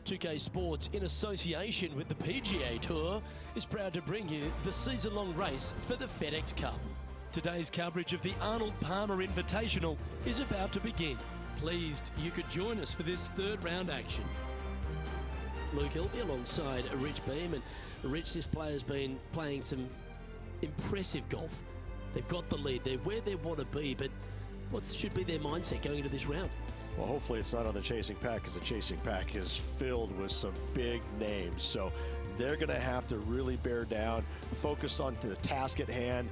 2K Sports, in association with the PGA Tour, is proud to bring you the season-long race for the FedEx Cup. Today's coverage of the Arnold Palmer Invitational is about to begin. Pleased you could join us for this third round action. Luke Hilby alongside Rich Beam, and Rich, this player's been playing some impressive golf. They've got the lead, they're where they want to be, but what should be their mindset going into this round? Well, hopefully it's not on the chasing pack, because the chasing pack is filled with some big names. So they're going to have to really bear down, focus on the task at hand.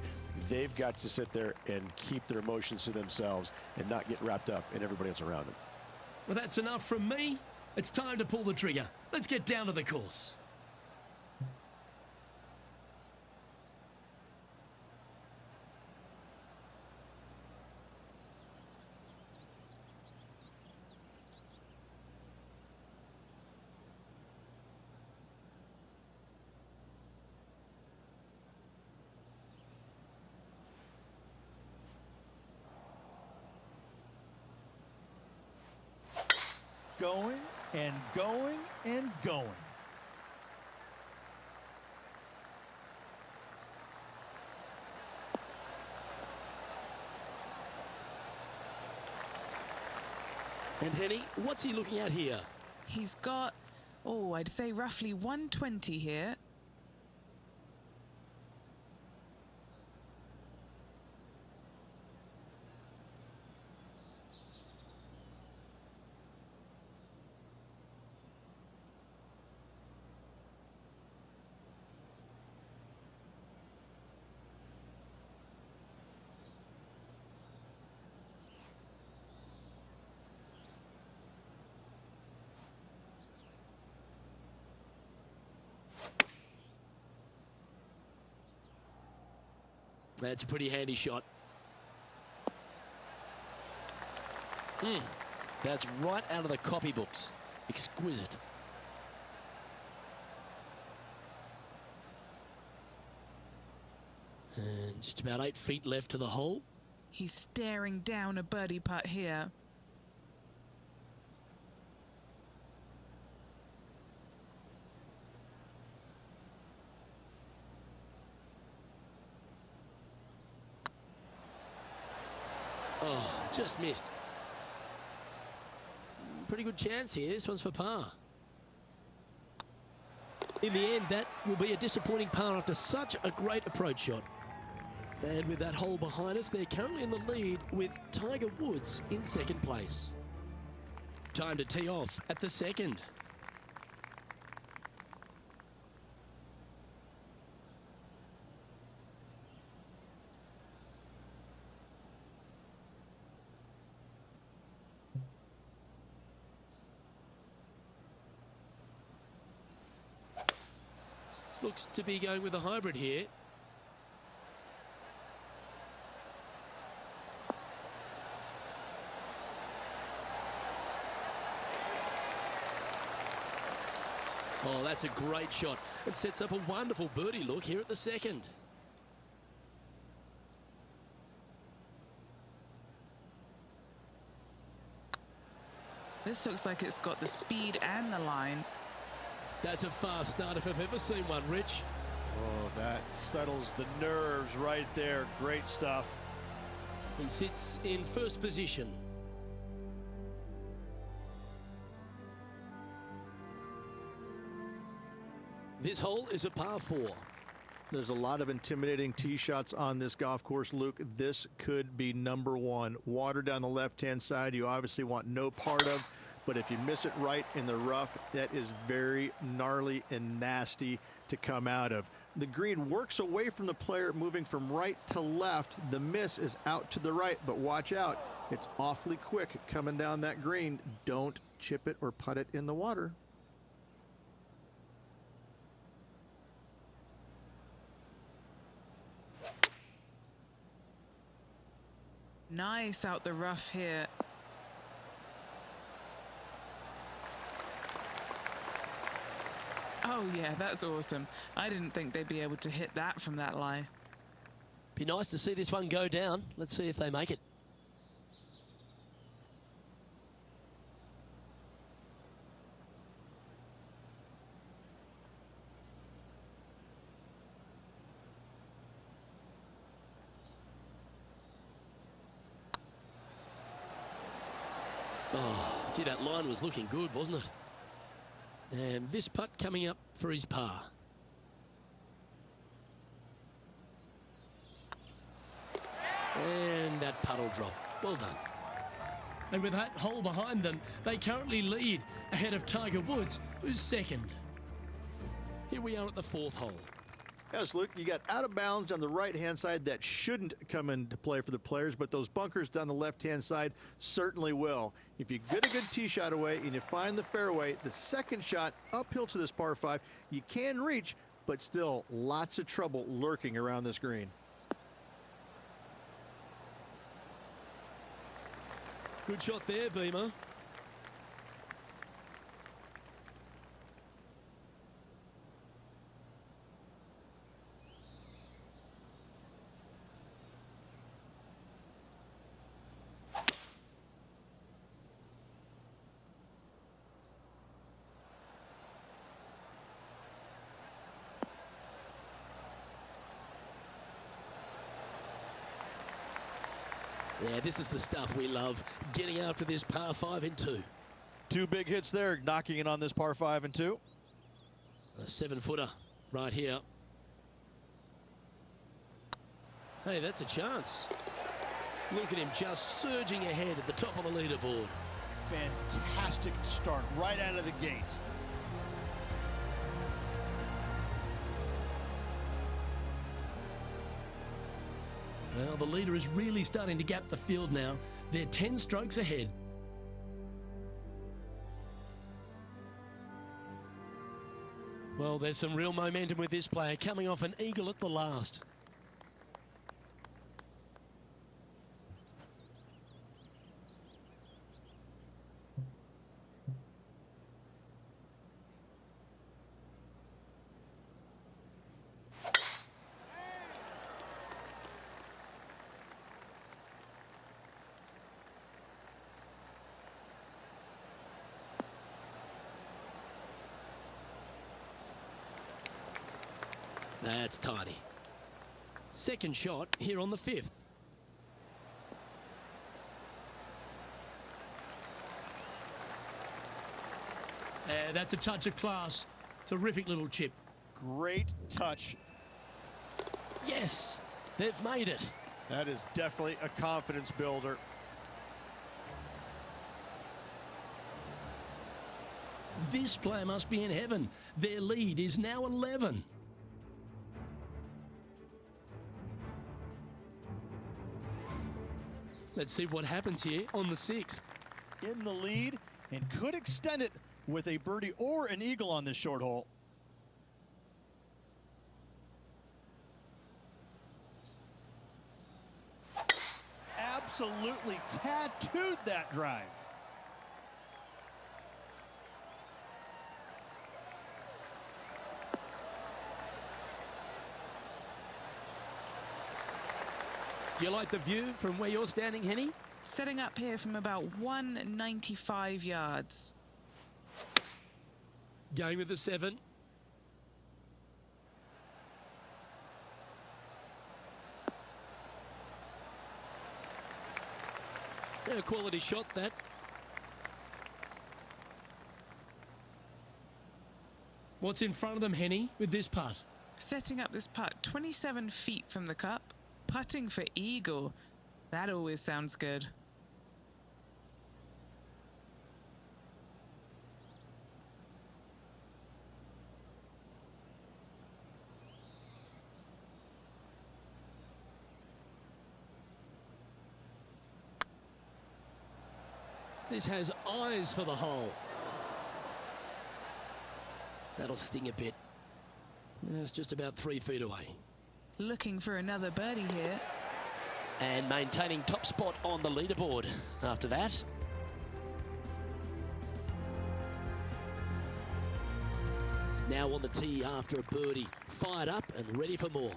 They've got to sit there and keep their emotions to themselves and not get wrapped up in everybody else around them. Well, that's enough from me. It's time to pull the trigger. Let's get down to the course. Going and going and going. And Henny, what's he looking at here? He's got, I'd say roughly 120 here. That's a pretty handy shot. That's right out of the copybooks. Exquisite. And just about 8 feet left to the hole. He's staring down a birdie putt here. Oh, just missed. Pretty good chance here. This one's for par. In the end, that will be a disappointing par after such a great approach shot. And with that hole behind us, they're currently in the lead with Tiger Woods in second place. Time to tee off at the second. Looks to be going with a hybrid here. Oh, that's a great shot. It sets up a wonderful birdie look here at the second. This looks like it's got the speed and the line. That's a fast start if I've ever seen one, Rich. Oh, that settles the nerves right there. Great stuff. He sits in first position. This hole is a par 4. There's a lot of intimidating tee shots on this golf course, Luke. This could be number one. Water down the left-hand side, you obviously want no part of. But if you miss it right in the rough, that is very gnarly and nasty to come out of. The green works away from the player, moving from right to left. The miss is out to the right, but watch out. It's awfully quick coming down that green. Don't chip it or putt it in the water. Nice out the rough here. Oh yeah, that's awesome. I didn't think they'd be able to hit that from that lie. Be nice to see this one go down. Let's see if they make it. Oh, gee, that line was looking good, wasn't it? And this putt coming up for his par. And that putt will drop. Well done. And with that hole behind them, they currently lead ahead of Tiger Woods, who's second. Here we are at the fourth hole. Yes, Luke, you got out of bounds on the right-hand side that shouldn't come into play for the players, but those bunkers down the left-hand side certainly will. If you get a good tee shot away and you find the fairway, the second shot uphill to this par 5, you can reach, but still lots of trouble lurking around this green. Good shot there, Beamer. Yeah, this is the stuff we love, getting after this par 5 and 2. Two big hits there, knocking in on this par 5 and 2. A 7-footer right here. Hey, that's a chance. Look at him just surging ahead at the top of the leaderboard. Fantastic start right out of the gate. Well, the leader is really starting to gap the field now. They're 10 strokes ahead. Well, there's some real momentum with this player, coming off an eagle at the last. That's tiny. Second shot here on the 5th. That's a touch of class. Terrific little chip. Great touch. Yes, they've made it. That is definitely a confidence builder. This player must be in heaven. Their lead is now 11. Let's see what happens here on the 6th. In the lead and could extend it with a birdie or an eagle on this short hole. Absolutely tattooed that drive. Do you like the view from where you're standing, Henny? Setting up here from about 195 yards. Going with the 7. A quality shot, that. What's in front of them, Henny, with this putt? Setting up this putt 27 feet from the cup. Putting for eagle. That always sounds good. This has eyes for the hole. That'll sting a bit. It's just about 3 feet away. Looking for another birdie here. And maintaining top spot on the leaderboard after that. Now on the tee after a birdie. Fired up and ready for more.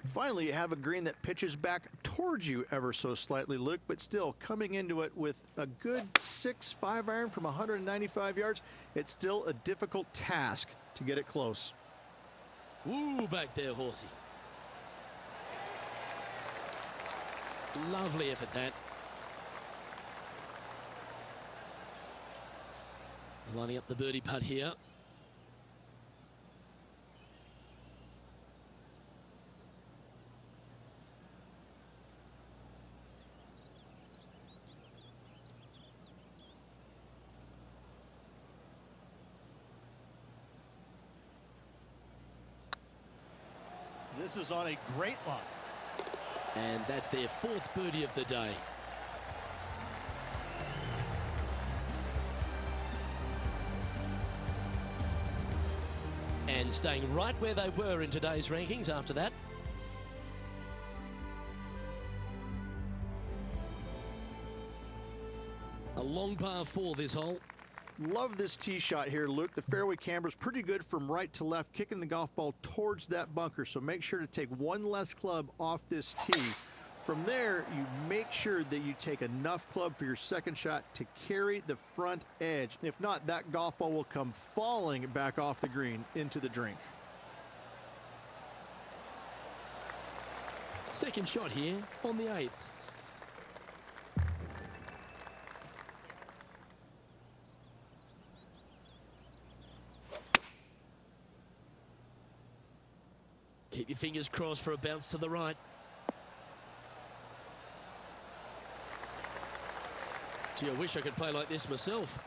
Finally, you have a green that pitches back towards you ever so slightly, Luke, but still coming into it with a good 6-5 iron from 195 yards. It's still a difficult task to get it close. Ooh, back there, horsey. Lovely effort, that. Lining up the birdie putt here. This is on a great line. And that's their 4th birdie of the day. And staying right where they were in today's rankings after that. A long par 4 this hole. Love this tee shot here, Luke. The fairway camber's pretty good from right to left, kicking the golf ball towards that bunker. So make sure to take one less club off this tee. From there, you make sure that you take enough club for your second shot to carry the front edge. If not, that golf ball will come falling back off the green into the drink. Second shot here on the 8th. Keep your fingers crossed for a bounce to the right. Gee, I wish I could play like this myself.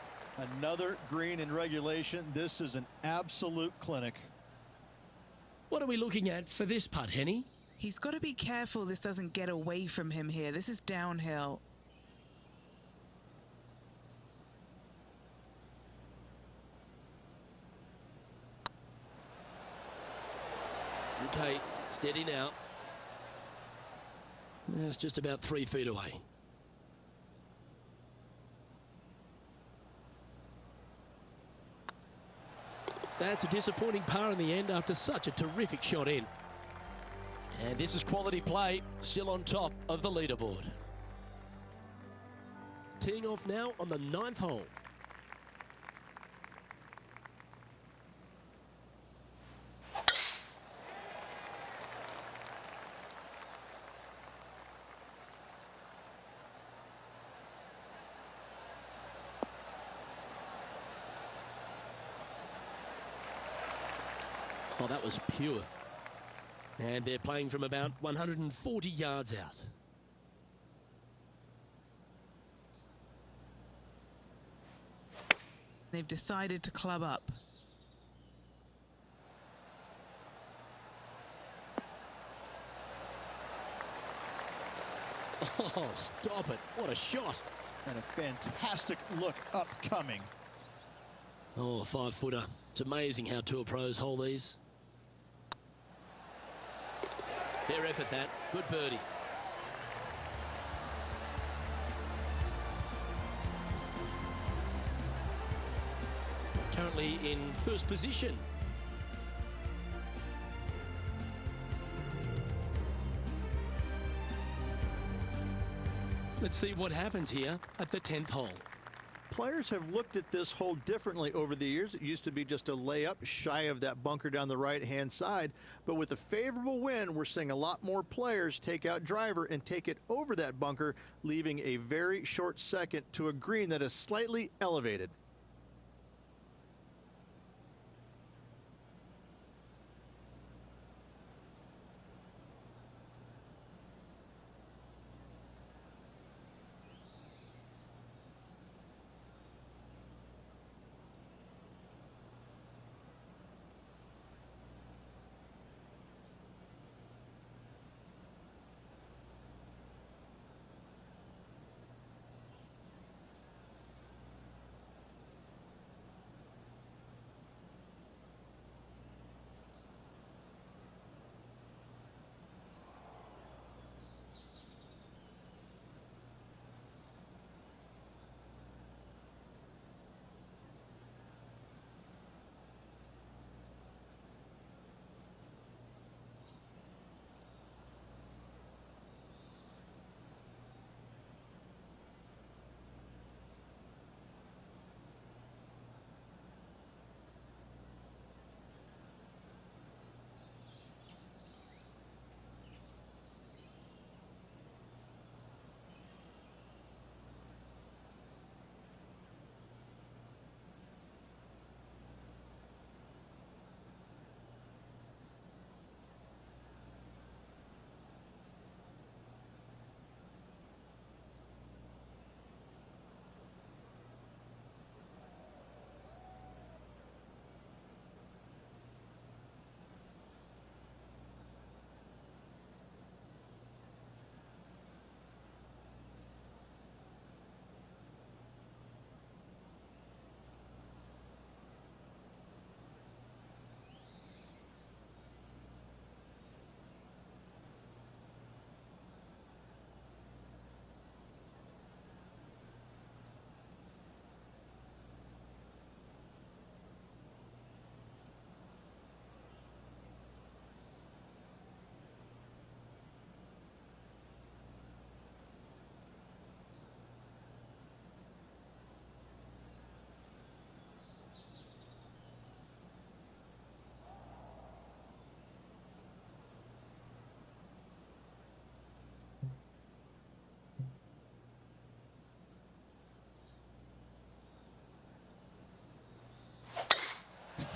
Another green in regulation. This is an absolute clinic. What are we looking at for this putt, Henny? He's got to be careful this doesn't get away from him here. This is downhill. Okay, steady now. It's just about 3 feet away. That's a disappointing par in the end after such a terrific shot in. And this is quality play, still on top of the leaderboard. Teeing off now on the 9th hole. Oh, that was pure. And they're playing from about 140 yards out. They've decided to club up. Oh, stop it. What a shot. And a fantastic look upcoming. Oh, a 5-footer. It's amazing how tour pros hold these. Fair effort that. Good birdie. Currently in first position. Let's see what happens here at the 10th hole. Players have looked at this hole differently over the years. It used to be just a layup shy of that bunker down the right-hand side. But with a favorable wind, we're seeing a lot more players take out driver and take it over that bunker, leaving a very short second to a green that is slightly elevated.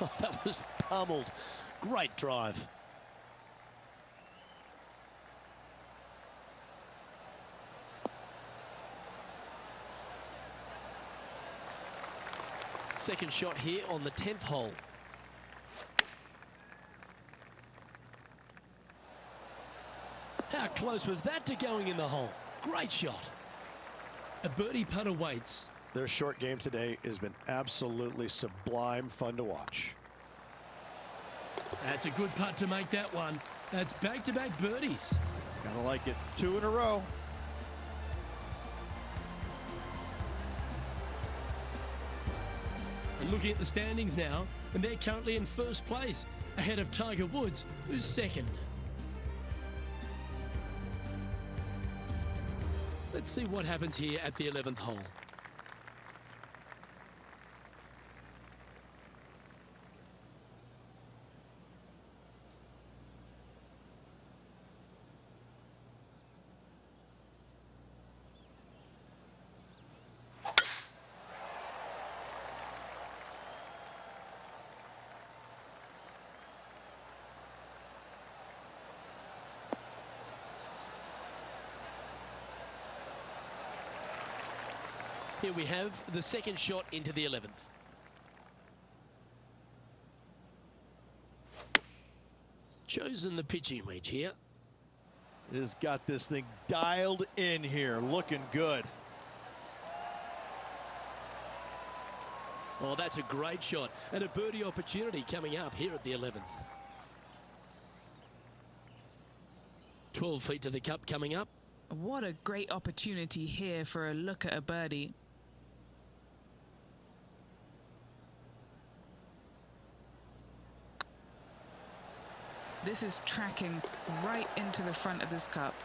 Oh, that was pummeled. Great drive. Second shot here on the 10th hole. How close was that to going in the hole? Great shot. A birdie putt awaits. Their short game today has been absolutely sublime fun to watch. That's a good putt to make that one. That's back-to-back birdies. Gotta like it. 2 in a row. And looking at the standings now, and they're currently in first place, ahead of Tiger Woods, who's second. Let's see what happens here at the 11th hole. Here we have the second shot into the 11th. Chosen the pitching wedge here. Has got this thing dialed in here. Looking good. Oh, that's a great shot. And a birdie opportunity coming up here at the 11th. 12 feet to the cup coming up. What a great opportunity here for a look at a birdie. This is tracking right into the front of this cup.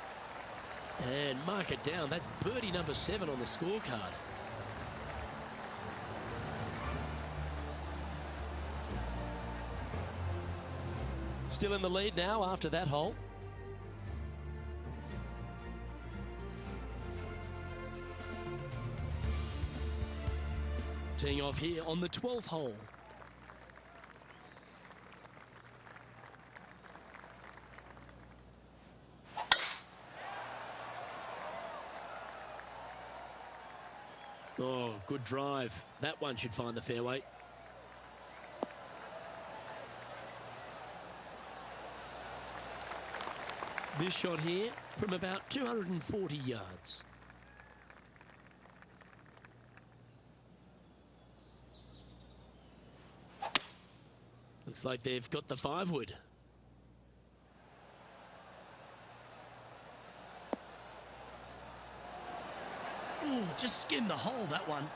And mark it down. That's birdie number 7 on the scorecard. Still in the lead now after that hole. Teeing off here on the 12th hole. Oh, good drive. That one should find the fairway. This shot here from about 240 yards. Looks like they've got the 5-wood. Ooh, just skinned the hole, that one.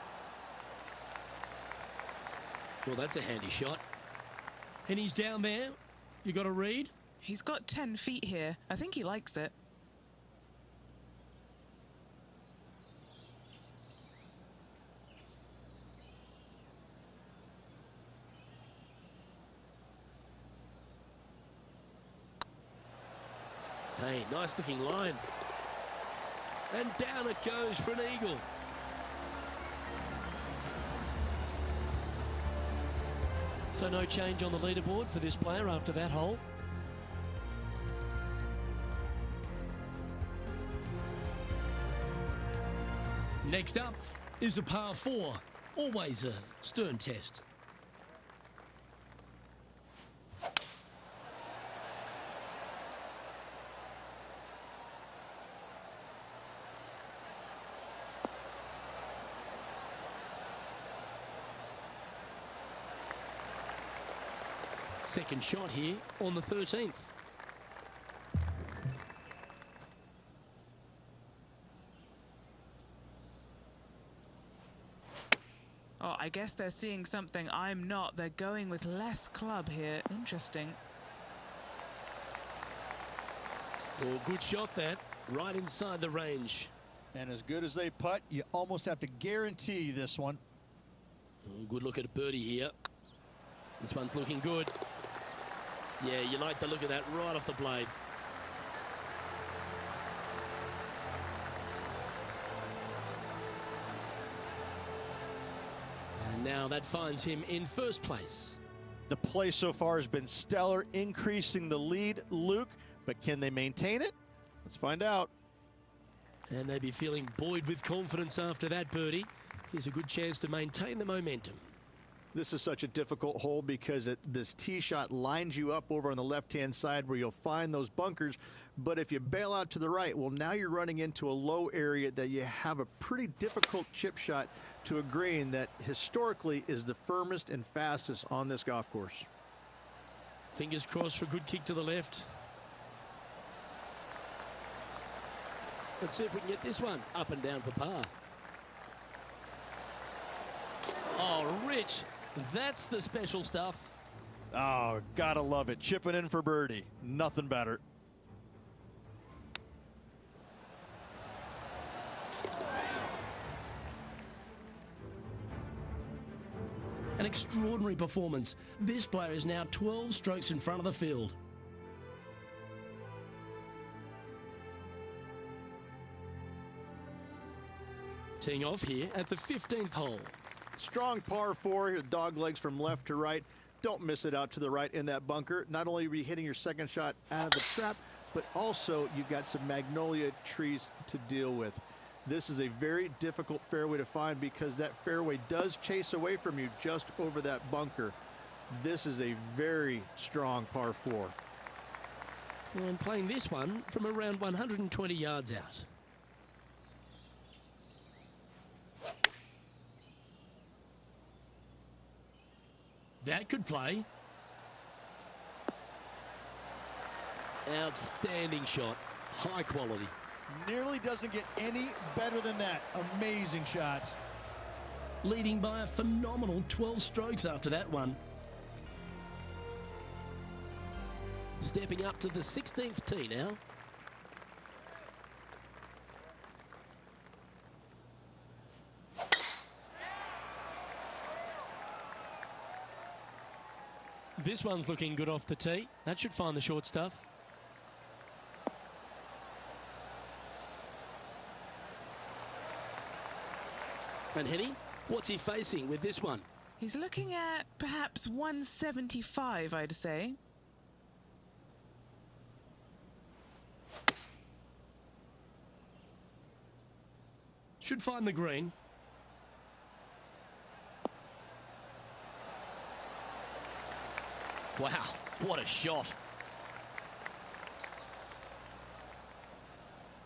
Well, that's a handy shot. And he's down there. You got a read? He's got 10 feet here. I think he likes it. Hey, nice looking line. And down it goes for an eagle. So no change on the leaderboard for this player after that hole. Next up is a par 4. Always a stern test. Second shot here on the 13th. Oh, I guess they're seeing something I'm not. They're going with less club here. Interesting. Well, good shot that. Right inside the range. And as good as they putt, you almost have to guarantee this one. Oh, good look at a birdie here. This one's looking good. Yeah, you like the look of that right off the blade. And now that finds him in first place. The play so far has been stellar, increasing the lead, Luke, but can they maintain it? Let's find out. And they'd be feeling buoyed with confidence after that birdie. Here's a good chance to maintain the momentum. This is such a difficult hole because this tee shot lines you up over on the left-hand side where you'll find those bunkers. But if you bail out to the right, well, now you're running into a low area that you have a pretty difficult chip shot to a green that historically is the firmest and fastest on this golf course. Fingers crossed for a good kick to the left. Let's see if we can get this one up and down for par. Oh, Rich, that's the special stuff. Oh, gotta love it. Chipping in for birdie. Nothing better. An extraordinary performance. This player is now 12 strokes in front of the field. Teeing off here at the 15th hole. Strong par 4, dog legs from left to right. Don't miss it out to the right in that bunker. Not only are you hitting your second shot out of the trap, but also you've got some magnolia trees to deal with. This is a very difficult fairway to find because that fairway does chase away from you just over that bunker. This is a very strong par 4. And playing this one from around 120 yards out. That could play. Outstanding shot. High quality. Nearly doesn't get any better than that. Amazing shot. Leading by a phenomenal 12 strokes after that one. Stepping up to the 16th tee now. This one's looking good off the tee. That should find the short stuff. And Henny, what's he facing with this one? He's looking at perhaps 175, I'd say. Should find the green. Wow, what a shot.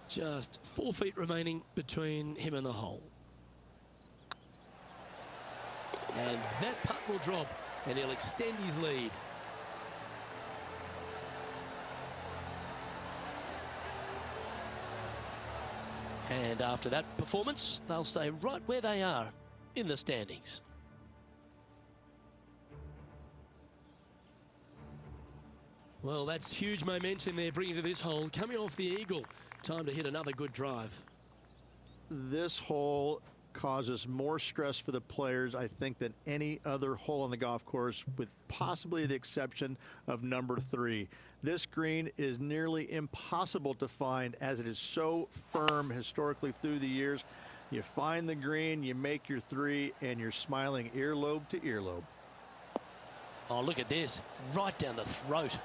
Just 4 feet remaining between him and the hole. And that putt will drop, and he'll extend his lead. And after that performance, they'll stay right where they are in the standings. Well, that's huge momentum they're bringing to this hole. Coming off the eagle, time to hit another good drive. This hole causes more stress for the players, I think, than any other hole on the golf course, with possibly the exception of number 3. This green is nearly impossible to find as it is so firm historically through the years. You find the green, you make your 3, and you're smiling earlobe to earlobe. Oh, look at this. Right down the throat.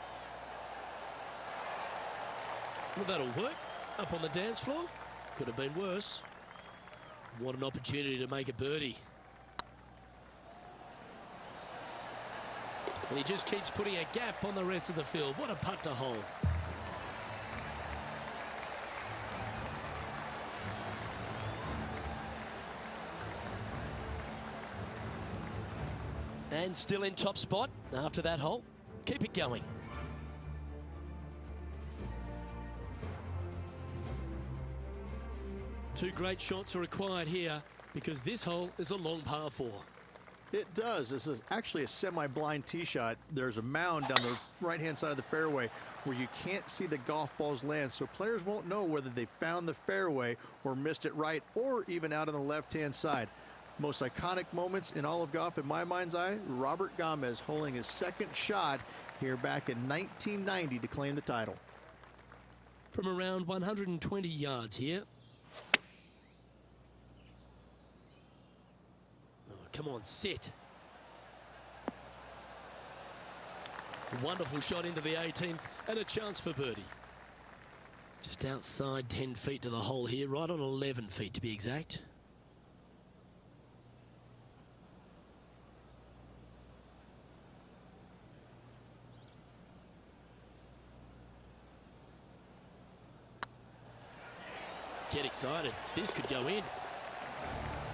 Well, that'll work. Up on the dance floor. Could have been worse. What an opportunity to make a birdie. And he just keeps putting a gap on the rest of the field. What a putt to hole. And still in top spot after that hole. Keep it going. Two great shots are required here because this hole is a long par 4. It does. This is actually a semi-blind tee shot. There's a mound down the right-hand side of the fairway where you can't see the golf balls land, so players won't know whether they found the fairway or missed it right or even out on the left-hand side. Most iconic moments in all of golf, in my mind's eye, Robert Gomez holding his second shot here back in 1990 to claim the title. From around 120 yards here. Oh, come on, sit. Wonderful shot into the 18th and a chance for birdie. Just outside 10 feet to the hole here, right on 11 feet to be exact. Get excited. This could go in.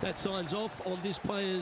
That signs off on this player's